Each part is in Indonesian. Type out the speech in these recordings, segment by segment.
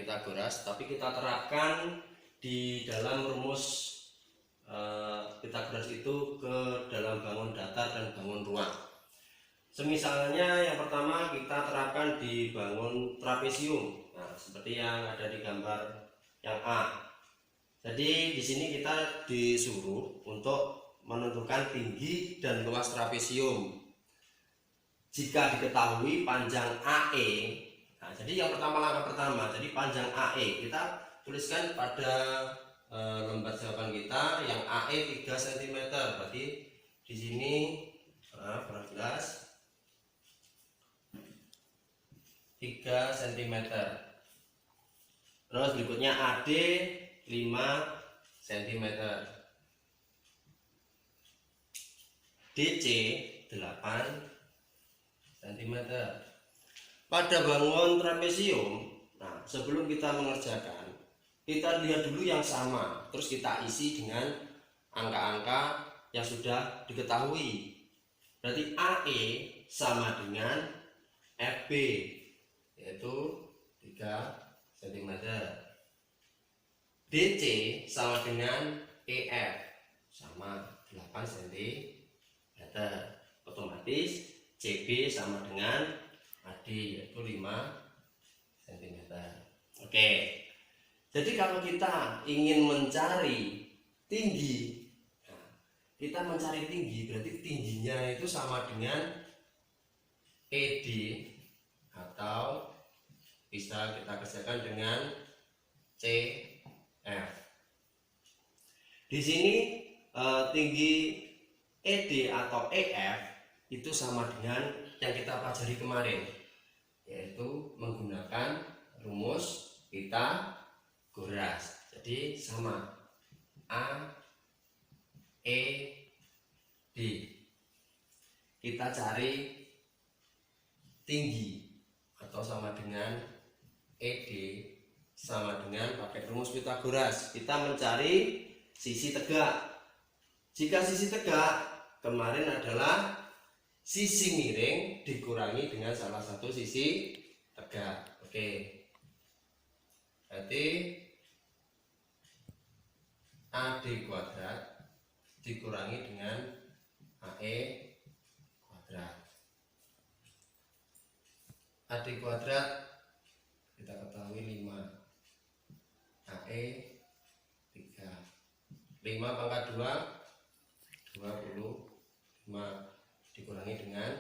Pitagoras, tapi kita terapkan di dalam rumus Pitagoras itu ke dalam bangun datar dan bangun ruang. Semisalnya yang pertama kita terapkan di bangun trapesium. Nah, seperti yang ada di gambar yang A. Jadi di sini kita disuruh untuk menentukan tinggi dan luas trapesium. Jika diketahui panjang AE, nah jadi yang pertama, langkah pertama, jadi panjang AE kita tuliskan pada lembar jawaban kita yang AE 3 cm. Berarti di sini kurang jelas 3 cm. Terus berikutnya AD 5 cm, DC 8 cm. Pada bangun trapesium, nah sebelum kita mengerjakan, kita lihat dulu yang sama, terus kita isi dengan angka-angka yang sudah diketahui. Berarti AE sama dengan FB, yaitu 3 cm. DC sama dengan EF, sama 8 cm. Otomatis CB sama dengan AD, yaitu 5 cm. Oke, jadi kalau kita ingin mencari tinggi, nah, kita mencari tinggi berarti tingginya itu sama dengan ED, atau bisa kita kerjakan dengan CF. Di sini tinggi ED atau EF itu sama dengan yang kita pelajari kemarin, yaitu menggunakan rumus Pitagoras. Jadi sama A E D. Kita cari tinggi atau sama dengan ED sama dengan pakai rumus Pitagoras. Kita mencari sisi tegak. Jika sisi tegak kemarin adalah sisi miring dikurangi dengan salah satu sisi tegak. Oke, berarti AD kuadrat dikurangi dengan AE kuadrat. AD kuadrat kita ketahui 5, AE 3. 5 pangkat 2 25 dikurangi dengan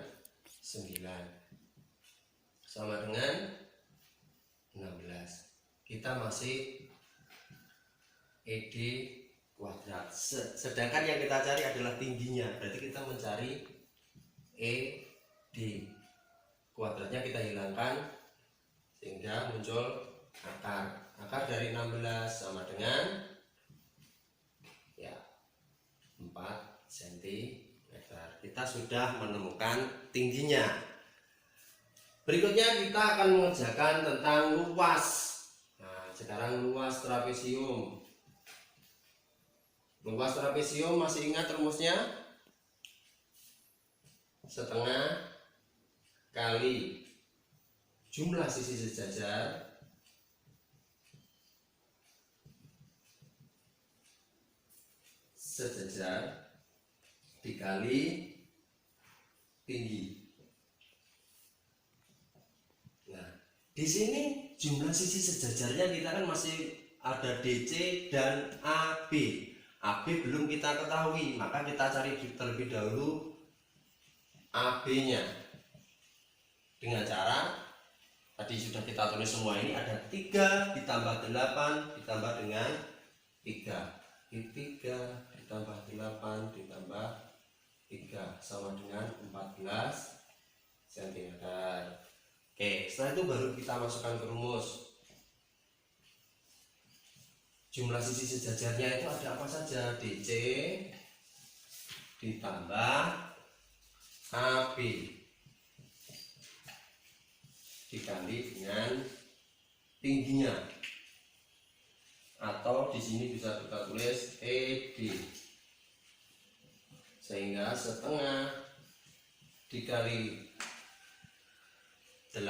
9 sama dengan 16. Kita masih ED kuadrat. Sedangkan yang kita cari adalah tingginya. Berarti kita mencari ED. Kuadratnya kita hilangkan sehingga muncul akar. Akar dari 16 sama dengan 4 cm. Kita sudah menemukan tingginya. Berikutnya kita akan mengerjakan tentang luas. Nah, sekarang luas trapesium. Luas trapesium masih ingat rumusnya? Setengah kali jumlah sisi sejajar dikali tinggi. Nah, di sini jumlah sisi sejajarnya kita kan masih ada DC dan AB. AB belum kita ketahui, maka kita cari terlebih dahulu AB-nya dengan cara tadi sudah kita tulis semua. Ini ada 3 ditambah 8 ditambah dengan 3. 3 ditambah 8 ditambah 3 sama dengan 14 cm. Oke, setelah itu baru kita masukkan ke rumus. Jumlah sisi sejajarnya itu ada apa saja? DC ditambah AB dikali dengan tingginya, atau di sini bisa kita tulis ED, sehingga setengah dikali 8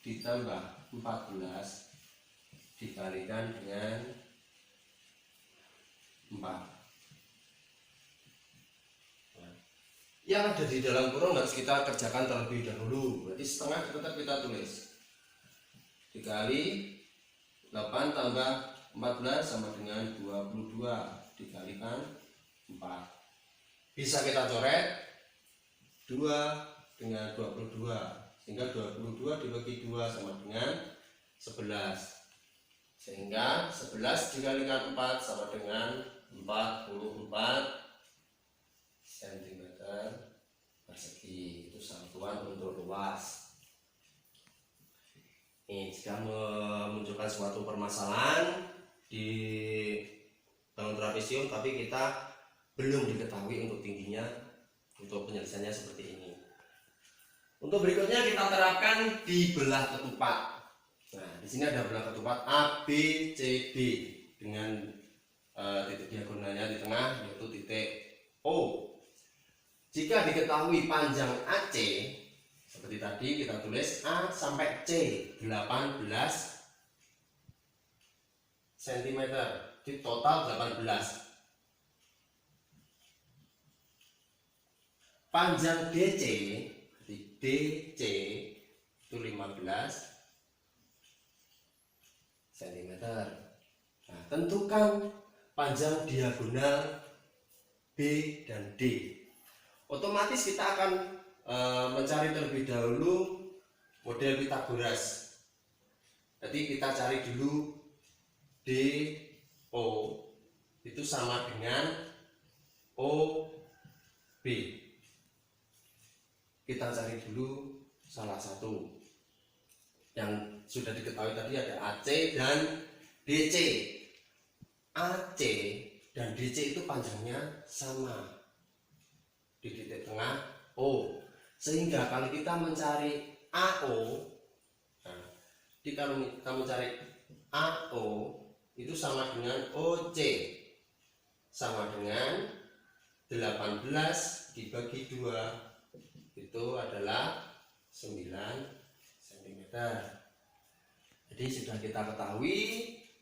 ditambah 14 dikalikan dengan 4. Yang ada di dalam kurung harus kita kerjakan terlebih dahulu. Berarti setengah tetap kita tulis. Dikali 8 tambah 14 sama dengan 22 dikalikan 4. Bisa kita coret 2 dengan 22, sehingga 22 dibagi 2 sama dengan 11. Sehingga 11 dikalikan 4 sama dengan 44 cm persegi. Itu satuan untuk luas. Ini jika memunculkan suatu permasalahan di bangun trapesium tapi kita belum diketahui untuk tingginya, untuk penyelesaiannya seperti ini. Untuk berikutnya kita terapkan di belah ketupat. Nah, di sini ada belah ketupat A, B, C, D dengan titik diagonalnya di tengah yaitu titik O. Jika diketahui panjang AC seperti tadi, kita tulis A sampai C 18 cm, di total 18. Panjang DC, DC itu 15 cm. Nah, tentukan panjang diagonal B dan D. Otomatis kita akan mencari terlebih dahulu model Pythagoras. Jadi kita cari dulu DO itu sama dengan OB. Kita cari dulu salah satu yang sudah diketahui tadi, ada AC dan DC. AC dan DC itu panjangnya sama di titik tengah O, sehingga kalau kita mencari AO, nah, kalau kita mencari AO itu sama dengan OC, sama dengan 18 dibagi 2 itu adalah 9 cm. Jadi sudah kita ketahui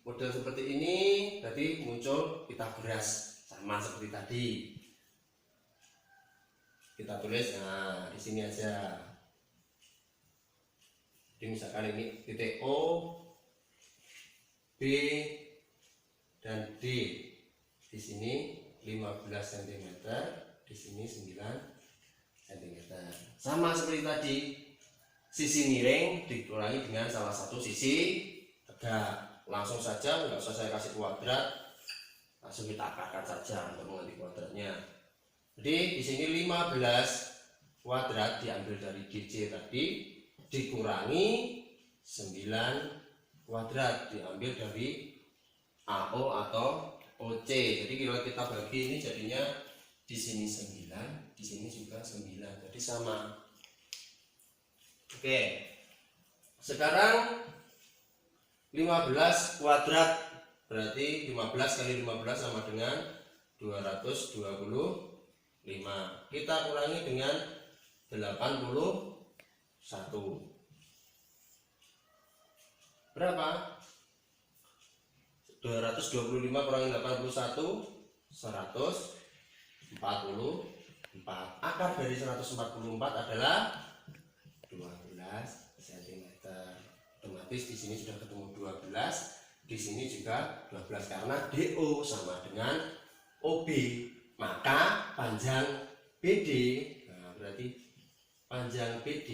model seperti ini, berarti muncul Pythagoras sama seperti tadi. Kita tulis, nah di sini aja. Jadi misalkan ini titik O, B, dan D. Di sini 15 cm, di sini 9 cm. Sama seperti tadi, sisi miring dikurangi dengan salah satu sisi tegak. Langsung saja, nggak usah saya kasih kuadrat, langsung kita akarkan saja untuk mengganti kuadratnya. Jadi di sini 15 kuadrat diambil dari DC tadi, dikurangi 9 kuadrat diambil dari AO atau OC. Jadi kalau kita bagi ini jadinya di sini 9, di sini juga 9. Jadi sama. Oke. Sekarang 15 kuadrat berarti 15 kali 15 sama dengan 225. Kita kurangi dengan 81. Berapa? 225 kurangi 81, 144. Akar dari 144 adalah 12 cm. Otomatis di sini sudah ketemu 12, di sini juga 12 karena DO sama dengan OB. Maka panjang BD, nah berarti panjang BD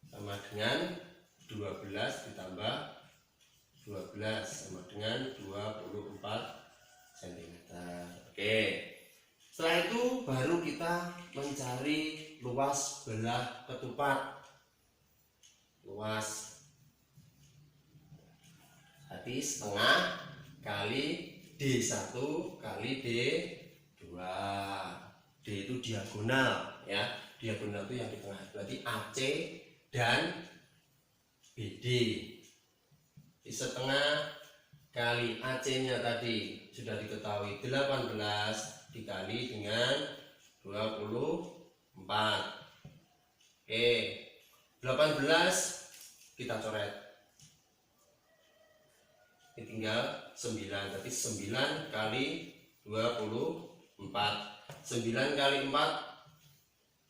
sama dengan 12 ditambah 12 sama dengan 24 cm. Oke. Setelah itu baru kita mencari luas belah ketupat. Luas berarti setengah kali D1 kali D2. D itu diagonal ya. Diagonal itu yang di tengah. Berarti AC dan BD. Di setengah kali AC-nya tadi sudah diketahui 18 dikali dengan 24. Oke, 18 kita coret. Ini tinggal 9, berarti 9 kali 24. 9 kali 4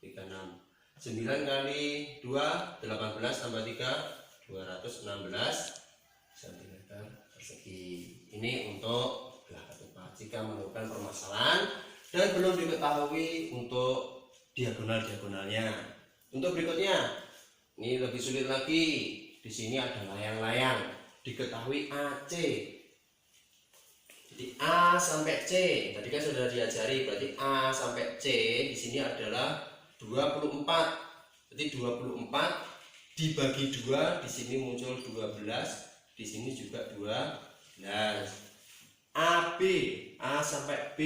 36. 9 kali 2 18 tambah 3 216 cm persegi. Ini untuk belah ketupat. Jika menemukan permasalahan dan belum diketahui untuk diagonalnya. Untuk berikutnya, ini lebih sulit lagi. Di sini ada layang-layang. Diketahui AC. Jadi A sampai C. Tadi kan sudah diajari, berarti A sampai C di sini adalah 24. Jadi 24 dibagi 2, di sini muncul 12, di sini juga 12. AB, A sampai B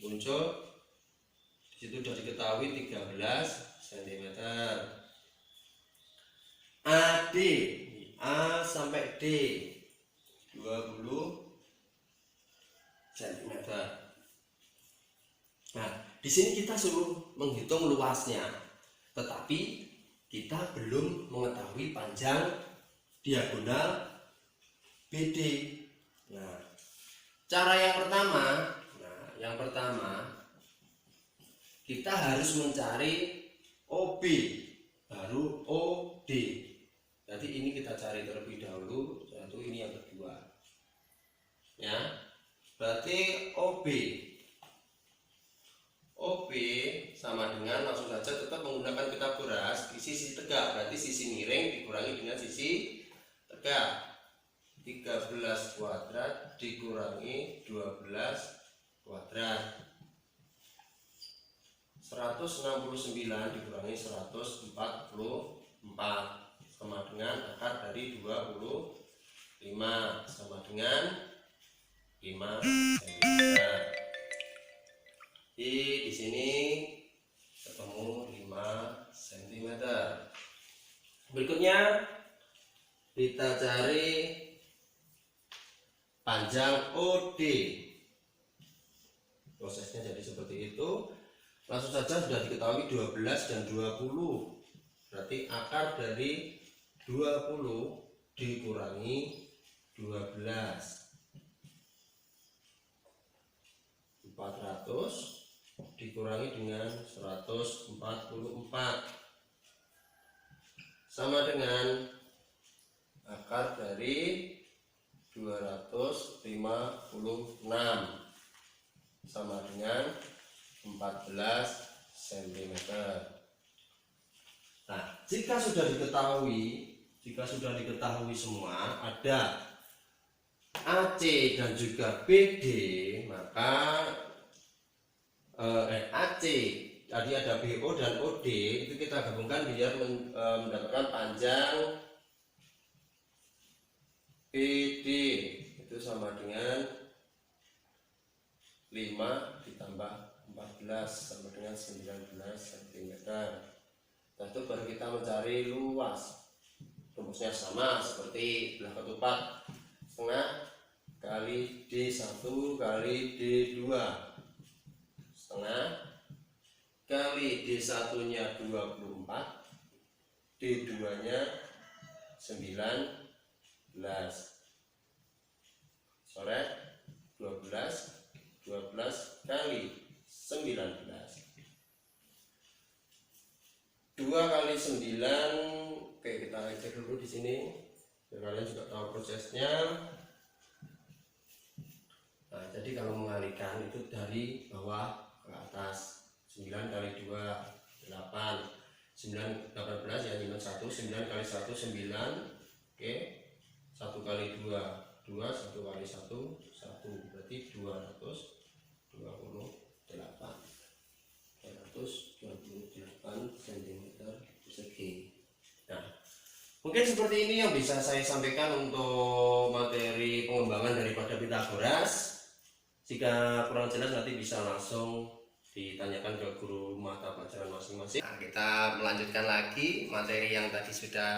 muncul, di situ sudah diketahui 13 cm. AD, A sampai D 20 cm. Nah, di sini kita suruh menghitung luasnya, tetapi kita belum mengetahui panjang diagonal BD. Nah, cara yang pertama kita harus mencari OB baru OD. Jadi ini kita cari terlebih dahulu, satu ini yang kedua. Ya, berarti OB sama dengan, langsung saja tetap menggunakan Pitagoras di sisi tegak, berarti sisi miring dikurangi dengan sisi tegak. 13 kuadrat dikurangi 12 kuadrat, 169 dikurangi 144 sama dengan akar dari 25 sama dengan 5 cm. Di sini ketemu 5 cm. Berikutnya kita cari panjang OD. Prosesnya jadi seperti itu. Langsung saja sudah diketahui 12 dan 20. Berarti akar dari 20 dikurangi 12. 400 dikurangi dengan 144 sama dengan akar dari 256 sama dengan 14 cm. Nah, jika sudah diketahui semua ada AC dan juga BD, maka AC tadi ada BO dan OD, itu kita gabungkan biar mendapatkan panjang BD, itu sama dengan 5 ditambah 14 sama dengan 19 cm. Nah, itu baru kita mencari luas. Rumusnya sama seperti belah ketupat, setengah kali D1 kali D2, setengah kali D1 nya 24, D2 nya 19, coret 12 kali 19, 2 kali 9. Oke, kita cek dulu di sini biar kalian juga tahu prosesnya. Nah, jadi kalau mengalihkan itu dari bawah ke atas. 9 kali 2 8, 9 18 ya, minus 1, 9 kali 1 9. Oke, 1 kali 2 2, 1 kali 1 1, berarti 228 cm persegi. Nah, mungkin seperti ini yang bisa saya sampaikan untuk materi pengembangan daripada Pitagoras. Jika kurang jelas nanti bisa langsung ditanyakan ke guru mata pelajaran masing-masing. Nah, kita melanjutkan lagi materi yang tadi sudah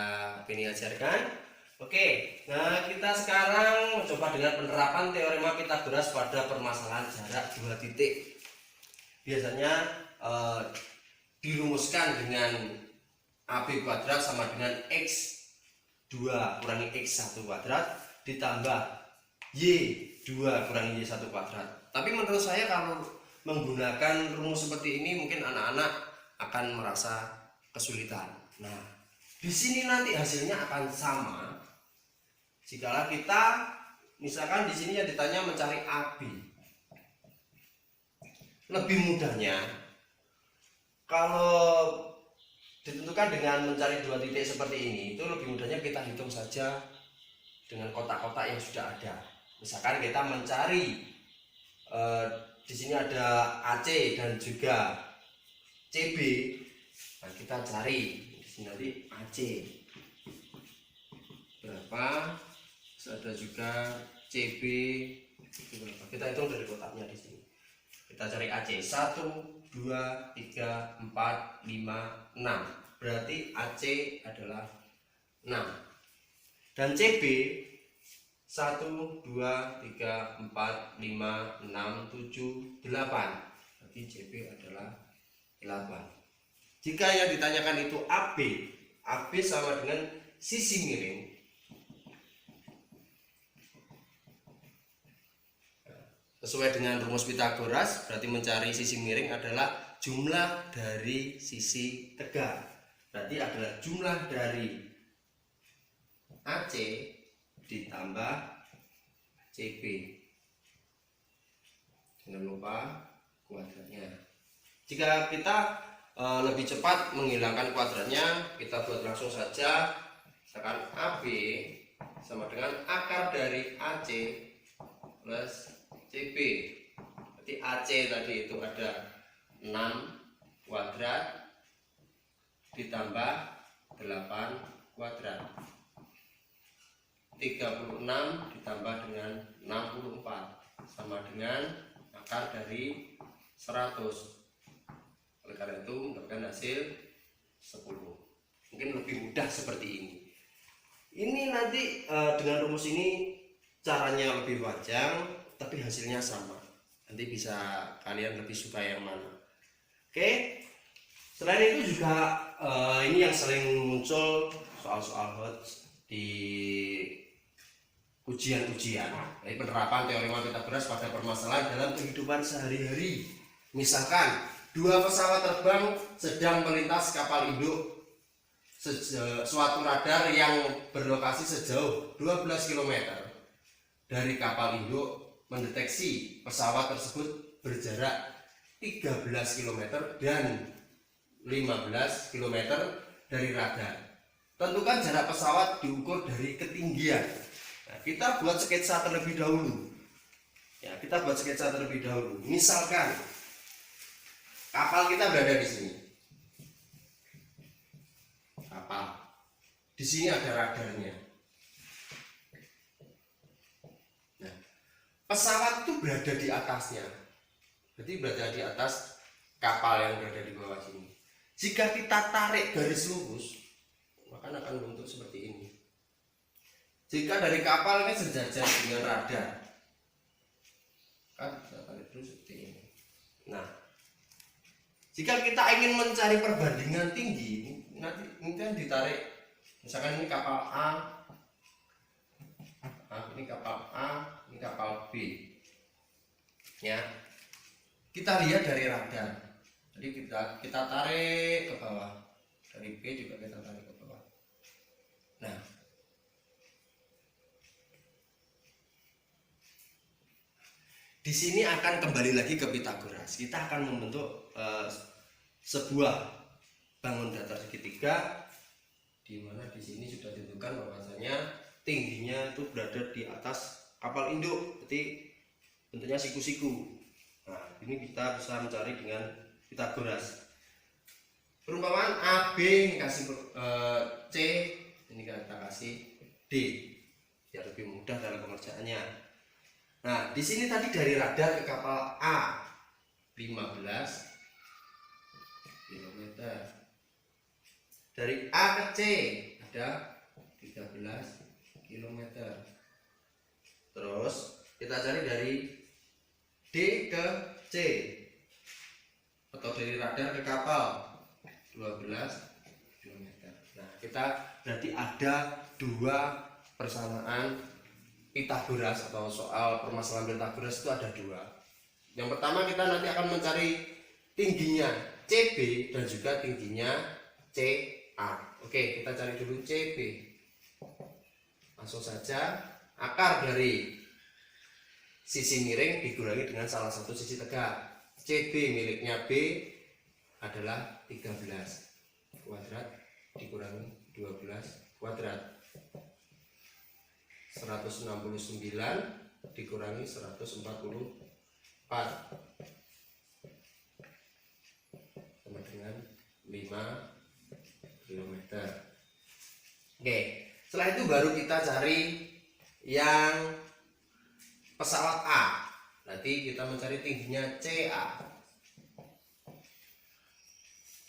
Beni ajarkan. Oke, nah kita sekarang mencoba dengan penerapan teorema Pitagoras pada permasalahan jarak 2 titik. Biasanya dirumuskan dengan AB kuadrat sama dengan X2 kurangi X1 kuadrat ditambah Y2 kurangi Y1 kuadrat. Tapi menurut saya kalau menggunakan rumus seperti ini mungkin anak-anak akan merasa kesulitan. Nah, di sini nanti hasilnya akan sama jikalau kita misalkan di sini yang ditanya mencari AB. Lebih mudahnya kalau ditentukan dengan mencari dua titik seperti ini, itu lebih mudahnya kita hitung saja dengan kotak-kotak yang sudah ada. Misalkan kita mencari di sini ada AC dan juga CB, nah kita cari di sini nanti AC berapa, terus ada juga CB berapa. Kita hitung dari kotaknya di sini. Kita cari AC 1, 2, 3, 4, 5, 6. Berarti AC adalah 6. Dan CB 1, 2, 3, 4, 5, 6, 7, 8. Berarti CB adalah 8. Jika yang ditanyakan itu AB, AB sama dengan sisi miring. Sesuai dengan rumus Pythagoras, berarti mencari sisi miring adalah jumlah dari sisi tegak. Berarti adalah jumlah dari AC ditambah CB. Jangan lupa kuadratnya. Jika kita lebih cepat menghilangkan kuadratnya, kita buat langsung saja. Misalkan AB sama dengan akar dari AC plus CB. Berarti AC tadi itu ada 6 kuadrat ditambah 8 kuadrat. 36 ditambah dengan 64 sama dengan akar dari 100. Oleh karena itu mendapatkan hasil 10. Mungkin lebih mudah seperti ini. Ini nanti dengan rumus ini caranya lebih panjang, tapi hasilnya sama. Nanti bisa kalian lebih suka yang mana. Oke. Selain itu juga ini yang sering muncul soal-soal hot di ujian-ujian, jadi penerapan teorema Pythagoras pada permasalahan dalam kehidupan sehari-hari. Misalkan dua pesawat terbang sedang melintas kapal induk suatu radar yang berlokasi sejauh 12 km dari kapal induk mendeteksi pesawat tersebut berjarak 13 km dan 15 km dari radar. Tentukan jarak pesawat diukur dari ketinggian. Nah, kita buat sketsa terlebih dahulu. Ya, kita buat sketsa terlebih dahulu. Misalkan kapal kita berada di sini. Kapal. Di sini ada radarnya. Nah, pesawat itu berada di atasnya. Berarti berada di atas kapal yang berada di bawah sini. Jika kita tarik garis lurus, maka akan membentuk seperti ini. Jika dari kapal ini sejajar dengan radar, kan kita tarik terus seperti ini. Nah, jika kita ingin mencari perbandingan tinggi, nanti kan ditarik. Misalkan ini kapal A, ini kapal A, ini kapal B. Ya, kita lihat dari radar. Jadi kita tarik ke bawah. Dari B juga kita tarik ke bawah. Nah, di sini akan kembali lagi ke Pythagoras. Kita akan membentuk sebuah bangun datar segitiga, di mana di sini sudah ditentukan bahwasanya tingginya itu berada di atas kapal induk, berarti bentuknya siku-siku. Nah, ini kita bisa mencari dengan Pythagoras. Perumpamaan AB kasih C, ini kita kasih D, biar lebih mudah dalam pengerjaannya. Nah, di sini tadi dari radar ke kapal A 15 km. Dari A ke C ada 13 km. Terus kita cari dari D ke C atau dari radar ke kapal. km. Nah, kita berarti ada dua persamaan Pitagoras atau soal permasalahan Pitagoras itu ada dua. Yang pertama kita nanti akan mencari tingginya CB dan juga tingginya CA. Oke, kita cari dulu CB. Langsung saja, akar dari sisi miring dikurangi dengan salah satu sisi tegak. CB miliknya B adalah 13 kuadrat dikurangi 12 kuadrat. 169 dikurangi 144 sama dengan 5 km. Oke, setelah itu baru kita cari yang pesawat A. Nanti kita mencari tingginya CA.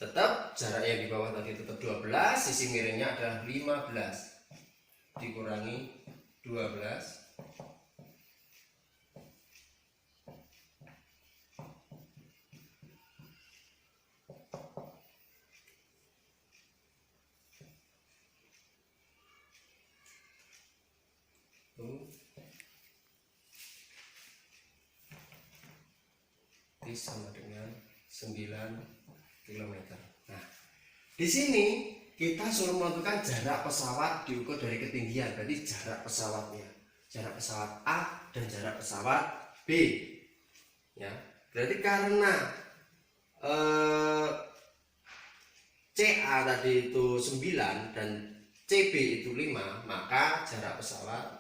Tetap jarak yang di bawah tadi tetap 12, sisi miringnya adalah 15 dikurangi 12 sama dengan 9 km. Nah, di sini kita suruh menentukan jarak pesawat diukur dari ketinggian, berarti jarak pesawatnya, jarak pesawat A dan jarak pesawat B. Ya, berarti karena CA tadi itu 9 dan CB itu 5, maka jarak pesawat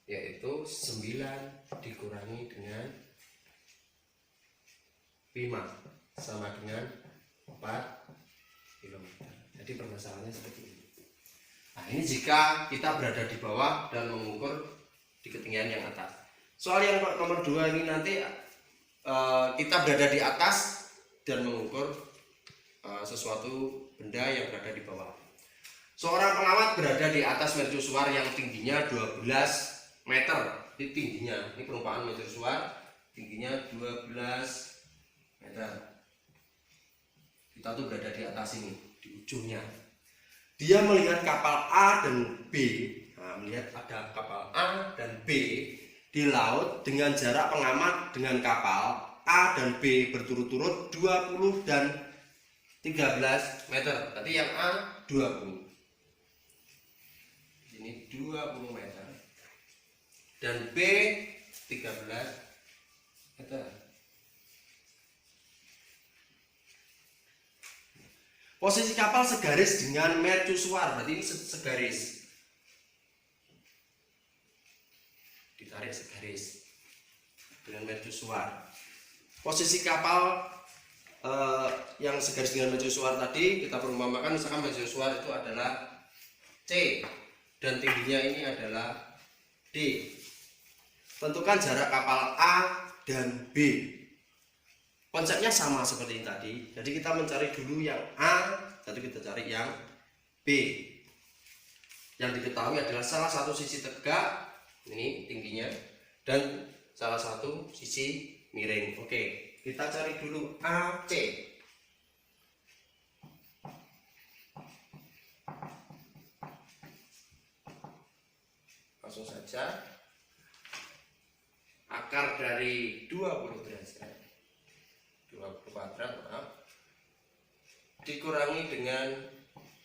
yaitu 9 dikurangi dengan 5 sama dengan 4 km. Jadi permasalahannya seperti ini. Nah, ini jika kita berada di bawah dan mengukur di ketinggian yang atas. Soal yang nomor 2 ini nanti kita berada di atas dan mengukur sesuatu benda yang berada di bawah. Seorang pelawat berada di atas mercusuar yang tingginya 12 meter. Ini tingginya, ini perumpamaan mercusuar tingginya 12 meter. Kita tuh berada di atas ini, di ujungnya. Dia melihat kapal A dan B. Nah, melihat ada kapal A dan B di laut dengan jarak pengamat dengan kapal A dan B berturut-turut 20 dan 13 meter. Tadi yang A 20. Ini 20 meter. Dan B 13 meter. Posisi kapal segaris dengan mercusuar, berarti ini segaris. Ditarik segaris dengan mercusuar. Posisi kapal yang segaris dengan mercusuar tadi kita perumpamakan, misalkan mercusuar itu adalah C dan tingginya ini adalah D. Tentukan jarak kapal A dan B. Konsepnya sama seperti ini tadi. Jadi kita mencari dulu yang A, lalu kita cari yang B. Yang diketahui adalah salah satu sisi tegak, ini tingginya, dan salah satu sisi miring. Oke, kita cari dulu AC. Langsung saja. Akar dari 20 derajat 20 kuadrat, maaf, dikurangi dengan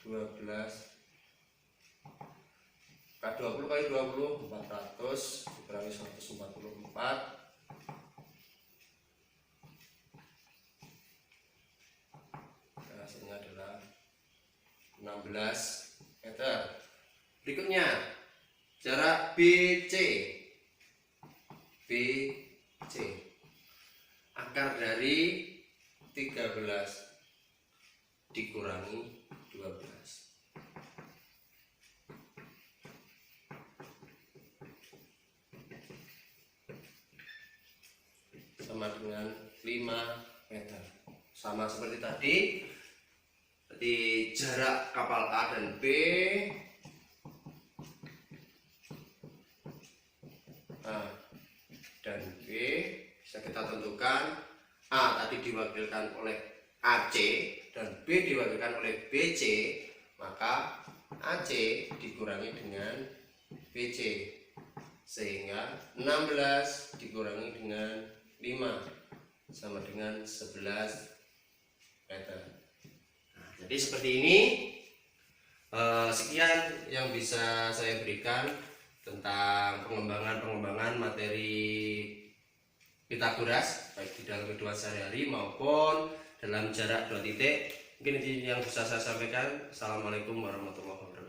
12 K20 kali 20 400 dikurangi 144, hasilnya adalah 16 meter. Berikutnya jarak BC. Akar dari 13 dikurangi 12 sama dengan 5 meter. Sama seperti tadi. Jadi jarak kapal A dan B dan B bisa kita tentukan A tadi diwakilkan oleh AC dan B diwakilkan oleh BC, maka AC dikurangi dengan BC, sehingga 16 dikurangi dengan 5 sama dengan 11 meter. Nah, jadi seperti ini. Sekian yang bisa saya berikan tentang pengembangan materi Pitagoras baik di dalam kehidupan sehari-hari maupun dalam jarak 2 titik. Mungkin itu yang bisa saya sampaikan. Assalamualaikum warahmatullahi wabarakatuh.